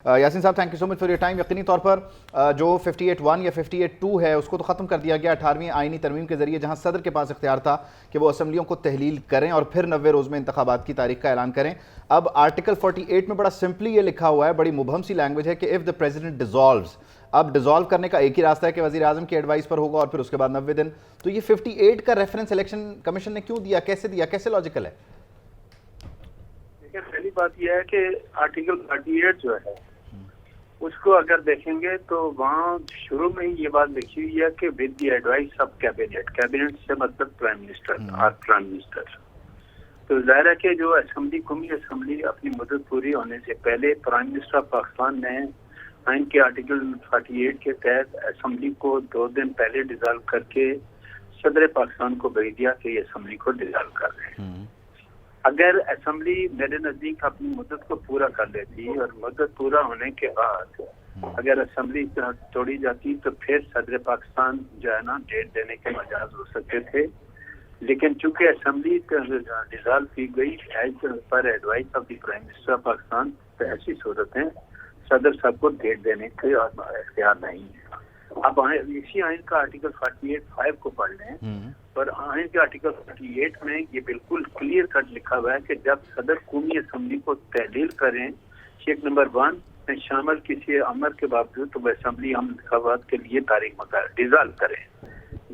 यासीन साहब, thank you so much for your time. यकीनी तौर पर जो 58(1) या 58(2) है उसको तो ख़त्म कर दिया गया 18वीं आइनी तरमीम के ज़रिए, जहां सदर के पास इख्तियार था कि वो असम्बलियों को तहलील करें और फिर 90 रोज़ में इंतखाबात की तारीख का ऐलान करें। अब आर्टिकल 48 में बड़ा सिंपली ये लिखा हुआ है, बड़ी मुबहम सी लैंग्वेज है कि इफ़ द प्रेसिडेंट डिज़ोल्व्स। अब डिज़ोल्व करने का एक ही रास्ता है कि वज़ीर आज़म की एडवाइस पर होगा और फिर उसके बाद 90 दिन। तो ये 58 का रेफरेंस इलेक्शन कमीशन ने क्यों दिया, कैसे लॉजिकल है? देखिए, पहली बात यह है कि आर्टिकल 48 जो है उसको अगर देखेंगे तो वहाँ शुरू में ही ये बात लिखी हुई है कि with the advice of cabinet से मतलब प्राइम मिनिस्टर। तो जाहिर है कि जो कौमी असम्बली अपनी मुद्दत पूरी होने से पहले प्राइम मिनिस्टर ऑफ पाकिस्तान ने आइन के आर्टिकल 48 के तहत असम्बली को 2 दिन पहले डिसॉल्व करके सदर पाकिस्तान को भेज दिया कि ये असम्बली को डिसॉल्व कर रहे हैं। अगर असम्बली मेरे नज़दीक अपनी मुद्दत को पूरा कर लेती और मुद्दत पूरा होने के बाद अगर असम्बली तोड़ी जाती तो फिर सदर पाकिस्तान जो है ना डेट देने के मजाज हो सकते थे, लेकिन चूंकि असम्बली डिसॉल्व की गई एज पर advice of the prime minister of Pakistan, तो ऐसी सूरत है सदर साहब को डेट देने के इख्तियार नहीं है। अब इसी आइन का आर्टिकल 48(5) को पढ़ लें और आइन के आर्टिकल 48 में ये बिल्कुल क्लियर कट लिखा हुआ है कि जब सदर कौमी असम्बली को तहलील करें शेख नंबर 1 में शामिल किसी अमर के बावजूद तो वह असम्बली हम इंतखाबात के लिए तारीख मुकर्रर डिसॉल्व करें।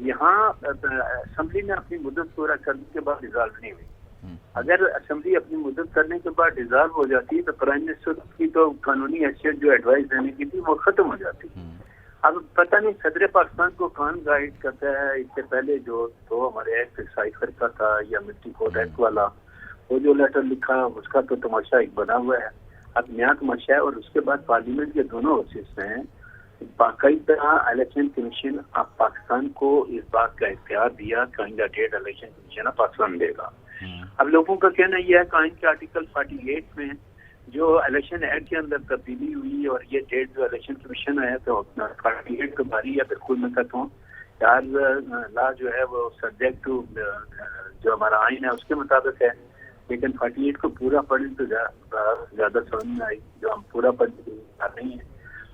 यहाँ असम्बली ने अपनी मुद्दत पूरा करने के बाद डिसॉल्व नहीं हुई। अगर असम्बली अपनी मुद्दत करने के बाद डिसॉल्व हो जाती तो प्राइम मिनिस्टर की तो कानूनी हैसियत जो एडवाइस देने की थी वो खत्म हो जाती। अब पता नहीं सदर पाकिस्तान को कौन गाइड करता है। इससे पहले जो तो हमारे एक्ट साइफर का था या मिट्टी कोड एक्ट वाला, वो जो लेटर लिखा उसका तो तमाशा एक बना हुआ है, अब नया तमाशा है। और उसके बाद पार्लियामेंट के दोनों हाउसेस में बाकायदा इलेक्शन कमीशन ऑफ पाकिस्तान को इस बात का इख्तियार दिया कि आइंदा date election commission of Pakistan देगा। अब लोगों का कहना यह है कि आइन के आर्टिकल 48 में जो इलेक्शन एक्ट के अंदर तब्दीली हुई और ये डेट जो इलेक्शन कमीशन है तो 48 की बारी है। बिल्कुल मैं कहता हूँ यार ला जो है वो सब्जेक्ट टू जो हमारा आइन है उसके मुताबिक है, लेकिन 48 को पूरा पढ़ने तो ज्यादा समझ में आई। जो हम पूरा पढ़ने नहीं है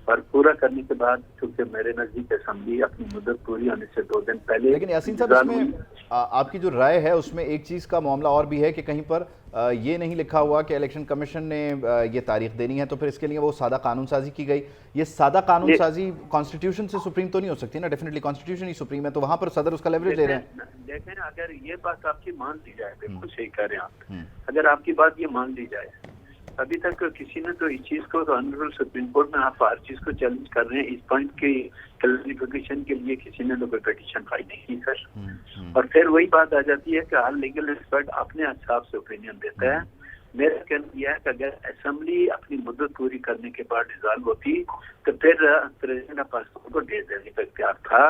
और पूरा करने के बाद क्योंकि मेरे नजदीक असम्बली अपनी मुद्दत पूरी होने से 2 दिन पहले। लेकिन यासीन साहब, इसमें आपकी जो राय है उसमें एक चीज़ का मामला और भी है कि कहीं पर ये नहीं लिखा हुआ कि इलेक्शन कमीशन ने ये तारीख देनी है तो फिर इसके लिए वो सादा कानून साजी की गई। ये सादा कानून साजी कॉन्स्टिट्यूशन से सुप्रीम तो नहीं हो सकती ना? डेफिनेटली कॉन्स्टिट्यूशन ही सुप्रीम है, तो वहाँ पर सदर उसका लेवरेज ले रहे हैं। देखें, अगर ये बात आपकी मान ली जाए, बिल्कुल सही कह रहे हैं आप, अगर आपकी बात ये मान ली जाए, अभी तक किसी ने तो इस चीज को तो ऑनरेबल सुप्रीम कोर्ट में आप हर चीज को चैलेंज कर रहे हैं, इस पॉइंट की क्लैरिफिकेशन के लिए किसी ने तो कोई पिटीशन फाइल नहीं की सर। और फिर वही बात आ जाती है कि हर लीगल एक्सपर्ट अपने हिसाब से ओपिनियन देता है। मेरा कहना यह है कि अगर असेंबली अपनी मुद्दत पूरी करने के बाद डिसॉल्व होती तो फिर प्रेसिडेंट ऑफ पाकिस्तान को डेट देने का इख्तियार था,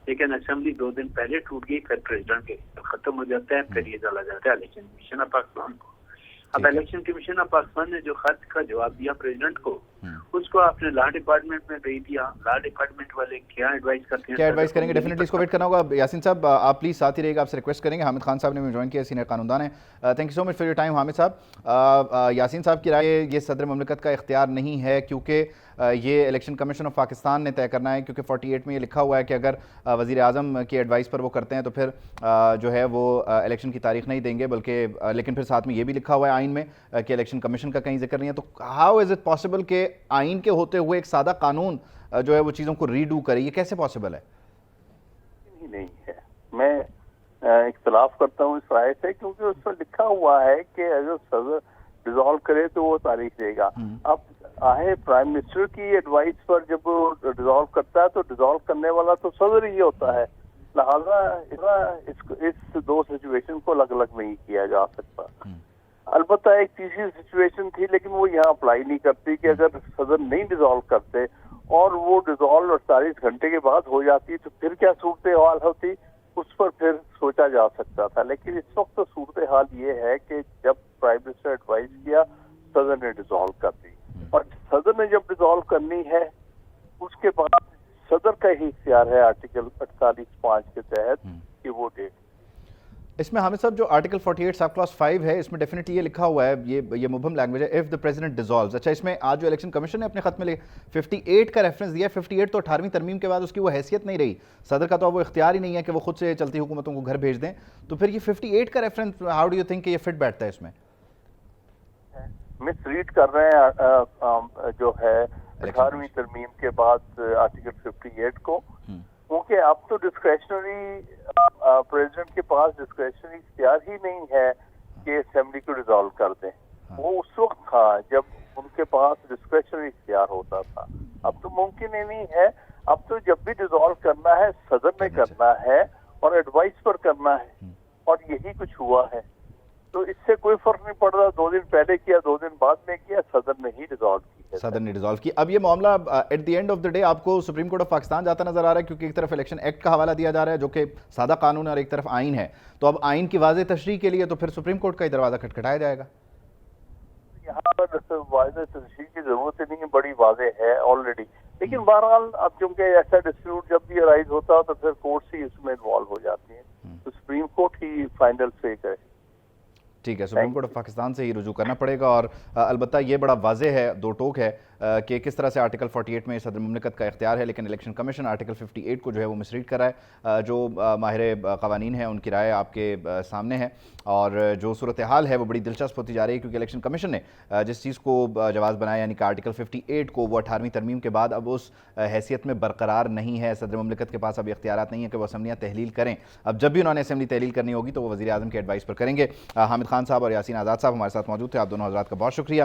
लेकिन असेंबली 2 दिन पहले टूट गई, फिर प्रेसिडेंट के खत्म हो जाता है, फिर ये डाला जाता है इलेक्शन कमीशन ऑफ पाकिस्तान को। अब इलेक्शन कमीशन ऑफ पाकिस्तान ने जो खत का जवाब दिया प्रेसिडेंट को, उसको आपने लॉ डिपार्टमेंट में भेज दिया। लॉ डिपार्टमेंट वाले क्या एडवाइस करते हैं, क्या एडवाइस करेंगे, डेफिनेटली इसको वेट करना होगा। यासीन साहब, आप प्लीज़ साथ ही रहिएगा, आपसे रिक्वेस्ट करेंगे। हामिद खान साहब ने मुझे ज्वाइन किया, सीनियर कानूनदान है। Thank you so much for your time Hamid साहब। यासीन साहब की राय, ये सदर ममलिकत का इख्तियार नहीं है क्योंकि ये इलेक्शन कमीशन ऑफ पाकिस्तान ने तय करना है, क्योंकि 48 में ये लिखा हुआ है कि अगर वज़ीर आज़म की एडवाइस पर वो करते हैं तो फिर जो है वो इलेक्शन की तारीख नहीं देंगे, बल्कि लेकिन फिर साथ में ये भी लिखा हुआ है आइन में कि इलेक्शन कमीशन का कहीं जिक्र नहीं है। तो हाउ इज़ इट पॉसिबल कि आइन के होते हुए एक सादा कानून जो है वो चीज़ों को रीडू करे? ये कैसे पॉसिबल है? नहीं है, मैं इख्तलाफ करता हूँ इस राय से, क्योंकि उसमें लिखा हुआ है कि अगर सदर डिसॉल्व करे तो वो तारीख देगा। अब आए प्राइम मिनिस्टर की एडवाइस पर जब वो डिसॉल्व करता है तो डिसॉल्व करने वाला तो सदर ही होता है, लिहाजा इस 2 सिचुएशन को अलग अलग नहीं किया जा सकता। अलबत्ता एक तीसरी सिचुएशन थी, लेकिन वो यहाँ अप्लाई नहीं करती कि अगर सदर नहीं डिसॉल्व करते और वो डिसॉल्व 48 घंटे के बाद हो जाती तो फिर क्या सूरत हाल होती, उस पर फिर सोचा जा सकता था। लेकिन इस वक्त तो सूरत हाल ये है कि जब प्राइम मिनिस्टर एडवाइस किया, सदर ने डिसॉल्व कर दी, और सदर ने जब डिसॉल्व करनी है उसके बाद सदर का ही इख्तियार है आर्टिकल 48(5) के तहत कि वो डेट اس میں حامد صاحب جو آرٹیکل 48 سب کلاس 5 ہے، اس میں ڈیفینیٹلی یہ لکھا ہوا ہے، یہ مبہم لینگویج ہے، اف دا پریزیڈنٹ ڈیزالوز. اچھا اس میں آج جو الیکشن کمیشن نے اپنے خط میں 58 کا ریفرنس دیا ہے. 58 تو 18ویں ترمیم کے بعد اس کی وہ حیثیت نہیں رہی، صدر کا تو اب وہ اختیار ہی نہیں ہے کہ وہ خود سے چلتی حکومتوں کو گھر بھیج دیں. تو پھر یہ 58 کا reference how do you think کہ یہ فٹ بیٹھتا ہے اس میں؟ مس ریڈ کر رہے ہیں جو ہے 18ویں ترمیم کے بعد آرٹیکل 58 کو، کیونکہ اب تو ڈسکریشنری پریزیڈنٹ کے پاس ڈسکریشنری اختیار ہی نہیں ہے کہ اسمبلی کو ڈیزالو کر دیں. وہ اس وقت تھا جب ان کے پاس ڈسکریشنری اختیار ہوتا تھا، اب تو ممکن ہی نہیں ہے. اب تو جب بھی ڈیزالو کرنا ہے صدر نے کرنا ہے اور ایڈوائس پر کرنا ہے، اور یہی کچھ ہوا ہے. تو اس سے کوئی فرق نہیں پڑ رہا 2 دن پہلے کیا 2 دن بعد میں کیا، صدر نے ہی ڈیزالو کی. صدر نے ڈیزالو کی. اب یہ معاملہ at the end of the day آپ کو سپریم کورٹ آف پاکستان جاتا نظر آ رہا ہے، کیونکہ ایک طرف الیکشن ایکٹ کا حوالہ دیا جا رہا ہے جو کہ سادہ قانون ہے اور ایک طرف آئین ہے. تو اب آئین کی واضح تشریح کے لیے تو پھر سپریم کورٹ کا ہی دروازہ کھٹکھٹایا جائے گا. یہاں پر واضح تشریح کی ضرورت ہی نہیں، بڑی واضح ہے آلریڈی. لیکن بہرحال اب چونکہ ایسا ڈسپیوٹ جب بھی ارائز ہوتا ہے تو پھر کورٹس ہی اس میں انوالو ہو جاتی ہیں، تو سپریم کورٹ ہی فائنل سے کرے. ٹھیک ہے، سپریم کورٹ آف پاکستان سے ہی رجوع کرنا پڑے گا. اور البتہ یہ بڑا واضح ہے، دو ٹوک ہے کہ کس طرح سے آرٹیکل 48 میں صدر مملکت کا اختیار ہے، لیکن الیکشن کمیشن آرٹیکل 58 کو جو ہے وہ مسریڈ کر رہا ہے. جو ماہر قوانین ہیں ان کی رائے آپ کے سامنے ہے، اور جو صورتحال ہے وہ بڑی دلچسپ ہوتی جا رہی ہے، کیونکہ الیکشن کمیشن نے جس چیز کو جواز بنایا یعنی کہ آرٹیکل 58 کو وہ 18ویں ترمیم کے بعد اب اس حیثیت میں برقرار نہیں ہے. صدر مملکت کے پاس اب اختیارات نہیں ہیں کہ وہ اسمبلیاں تحلیل کریں. اب جب بھی انہوں نے اسمبلی تحلیل کرنی ہوگی تو وہ وزیر اعظم کے ایڈوائس پر کریں گے. حامد خان صاحب اور یاسین آزاد صاحب ہمارے ساتھ موجود تھے. آپ دونوں حضرات کا بہت شکریہ.